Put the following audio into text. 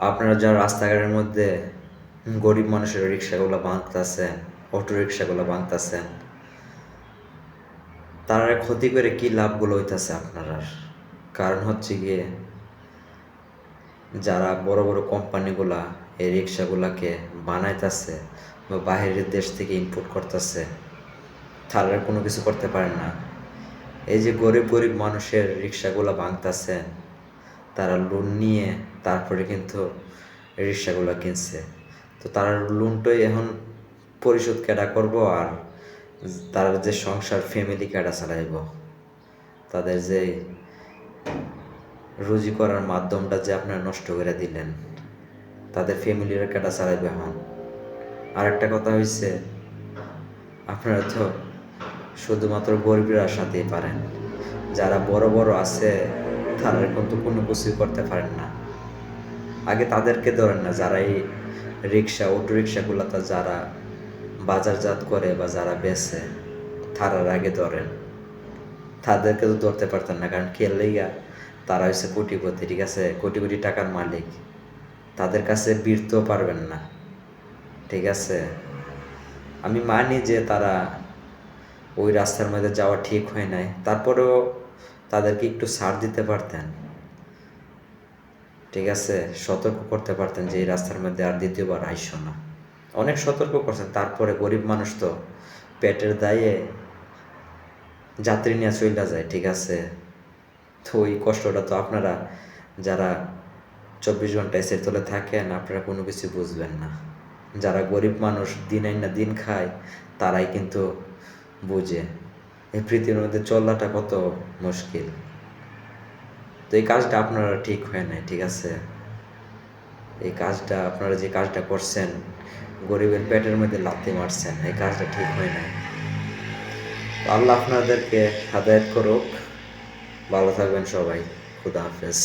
আপনারা যারা রাস্তাঘাটের মধ্যে গরিব মানুষের রিক্সাগুলো ভাঙতেছেন, অটো রিক্সাগুলো ভাঙতেছেন, তারা ক্ষতি করে কি লাভগুলো হইতেছে আপনারা? কারণ হচ্ছে গিয়ে যারা বড় বড় কোম্পানিগুলা এই রিক্সাগুলাকে বানাইতেছে বা বাহিরের দেশ থেকে ইম্পোর্ট করতেছে, তারা কোনো কিছু করতে পারে না। এই যে গরিব গরিব মানুষের রিক্সাগুলো ভাঙতেছেন, তারা লোন নিয়ে তারপরে কিন্তু রিক্সাগুলো কিনছে। তো তারা লোনটাই এখন পরিশোধ কেডা করব, আর তার যে সংসার ফ্যামিলি কেডা চালাইব, তাদের যে রুজি করার মাধ্যমটা যে আপনারা নষ্ট করে দিলেন, তাদের ফ্যামিলিরা কেডা চালাইবে এখন? আর একটা কথা হইছে, আপনারা তো শুধুমাত্র গরিবরা সাথেই পারেন, যারা বড় বড় আছে তারা কিন্তু কোনো কিছুই করতে পারেন না। আগে তাদেরকে ধরেন না, যারা এই রিক্সা অটো রিক্সাগুলোতে যারা বাজারজাত করে বা যারা বেচে, তারার আগে ধরেন। তাদেরকে তো ধরতে পারতেন না, কারণ কে লেগা তারা হচ্ছে কোটিপতি, ঠিক আছে, কোটি কোটি টাকার মালিক, তাদের কাছে বিরতেও পারবেন না, ঠিক আছে। আমি মানি যে তারা ওই রাস্তার মধ্যে যাওয়া ঠিক হয় নাই, তারপরেও তাদেরকে একটু ছাড় দিতে পারতেন, ঠিক আছে, সতর্ক করতে পারতেন যে এই রাস্তার মধ্যে আর দ্বিতীয়বার আইসো না। অনেক সতর্ক করছেন, তারপরে গরিব মানুষ তো পেটের দায়ে যাত্রী নিয়ে চইলা যায়, ঠিক আছে। তো ওই কষ্টটা তো আপনারা যারা 24 ঘন্টা এসির তলে থাকেন, আপনারা কোনো কিছু বুঝবেন না। যারা গরিব মানুষ দিন আইন না দিন খায়, তারাই কিন্তু বুঝে এই পৃথিবীর মধ্যে চলাটা কত মুশকিল। তো এই কাজটা আপনারা ঠিক হয় নাই, ঠিক আছে। এই কাজটা আপনারা যে কাজটা করছেন, গরিবের পেটের মধ্যে লাথি মারছেন, এই কাজটা ঠিক হয় নাই। আল্লাহ আপনাদেরকে হেদায়েত করুক। ভালো থাকবেন সবাই। খুদা হাফেজ।